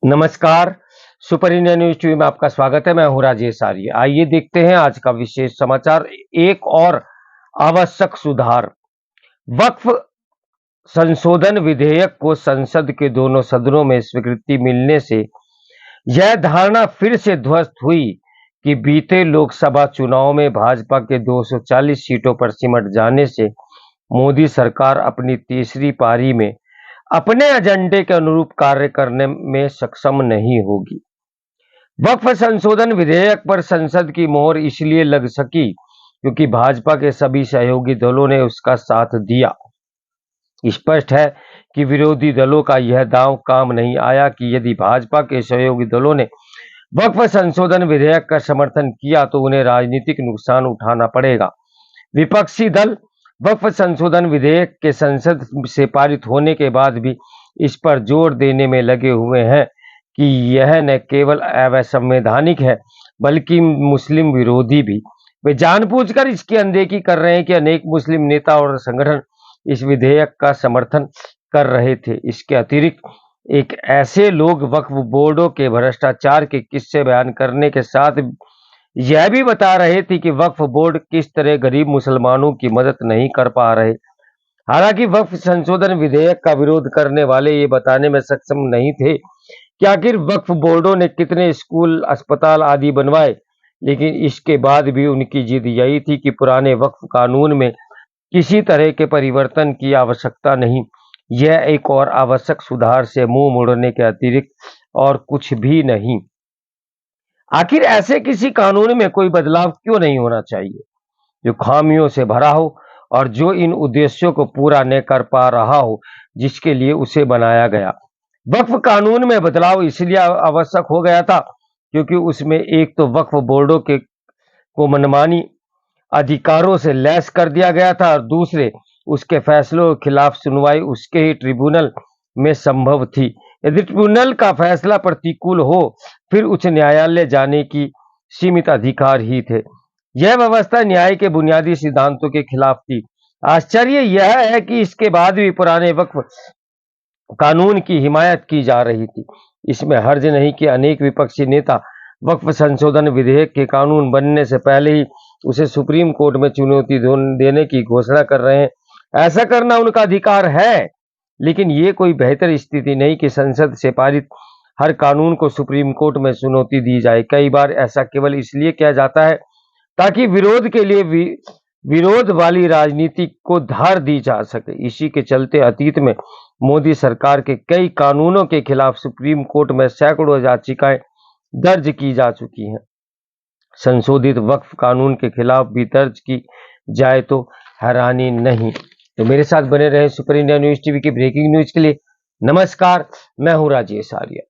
नमस्कार, super India news TV में आपका स्वागत है। मैं हूं राजेश आर्य। आइए देखते हैं आज का विशेष समाचार। एक और आवश्यक सुधार। वक्फ संशोधन विधेयक को संसद के दोनों सदनों में स्वीकृति मिलने से यह धारणा फिर से ध्वस्त हुई कि बीते लोकसभा चुनाव में भाजपा के 240 सीटों पर सिमट जाने से मोदी सरकार अपनी तीसरी पारी में अपने एजेंडे के अनुरूप कार्य करने में सक्षम नहीं होगी। वक्फ संशोधन विधेयक पर संसद की मोहर इसलिए लग सकी क्योंकि भाजपा के सभी सहयोगी दलों ने उसका साथ दिया। स्पष्ट है कि विरोधी दलों का यह दांव काम नहीं आया कि यदि भाजपा के सहयोगी दलों ने वक्फ संशोधन विधेयक का समर्थन किया तो उन्हें राजनीतिक नुकसान उठाना पड़ेगा। विपक्षी दल वक्फ संशोधन विधेयक के संसद से पारित होने के बाद भी इस पर जोर देने में लगे हुए हैं कि यह न केवल अवैसंवैधानिक है बल्कि मुस्लिम विरोधी भी। वे जानबूझकर इसकी अनदेखी कर रहे हैं कि अनेक मुस्लिम नेता और संगठन इस विधेयक का समर्थन कर रहे थे। इसके अतिरिक्त एक ऐसे लोग वक्फ बोर्डों के भ्रष्टाचार के किस्से बयान करने के साथ यह भी बता रहे थे कि वक्फ बोर्ड किस तरह गरीब मुसलमानों की मदद नहीं कर पा रहे। हालांकि वक्फ संशोधन विधेयक का विरोध करने वाले ये बताने में सक्षम नहीं थे कि आखिर वक्फ बोर्डों ने कितने स्कूल, अस्पताल आदि बनवाए, लेकिन इसके बाद भी उनकी जिद यही थी कि पुराने वक्फ कानून में किसी तरह के परिवर्तन की आवश्यकता नहीं। यह एक और आवश्यक सुधार से मुंह मोड़ने के अतिरिक्त और कुछ भी नहीं। आखिर ऐसे किसी कानून में कोई बदलाव क्यों नहीं होना चाहिए जो खामियों से भरा हो और जो इन उद्देश्यों को पूरा न कर पा रहा हो जिसके लिए उसे बनाया गया। वक्फ कानून में बदलाव इसलिए आवश्यक हो गया था क्योंकि उसमें एक तो वक्फ बोर्डों के को मनमानी अधिकारों से लैस कर दिया गया था और दूसरे उसके फैसलों के खिलाफ सुनवाई उसके ही ट्रिब्यूनल में संभव थी। यदि ट्रिब्यूनल का फैसला प्रतिकूल हो फिर उच्च न्यायालय जाने की सीमित अधिकार ही थे। यह व्यवस्था न्याय के बुनियादी सिद्धांतों के खिलाफ थी। आश्चर्य यह है कि इसके बाद भी पुराने वक्फ कानून की हिमायत की जा रही थी। इसमें हर्ज नहीं कि अनेक विपक्षी नेता वक्फ संशोधन विधेयक के कानून बनने से पहले ही उसे सुप्रीम कोर्ट में चुनौती देने की घोषणा कर रहे हैं। ऐसा करना उनका अधिकार है, लेकिन ये कोई बेहतर स्थिति नहीं कि संसद से पारित हर कानून को सुप्रीम कोर्ट में चुनौती दी जाए। कई बार ऐसा केवल इसलिए किया जाता है ताकि विरोध के लिए विरोध वाली राजनीति को धार दी जा सके। इसी के चलते अतीत में मोदी सरकार के कई कानूनों के खिलाफ सुप्रीम कोर्ट में सैकड़ों याचिकाएं दर्ज की जा चुकी हैं। संशोधित वक्फ कानून के खिलाफ भी दर्ज की जाए तो हैरानी नहीं। तो मेरे साथ बने रहे सुपर इंडिया न्यूज़ टीवी की ब्रेकिंग न्यूज के लिए। नमस्कार, मैं हूं राजेश आर्य।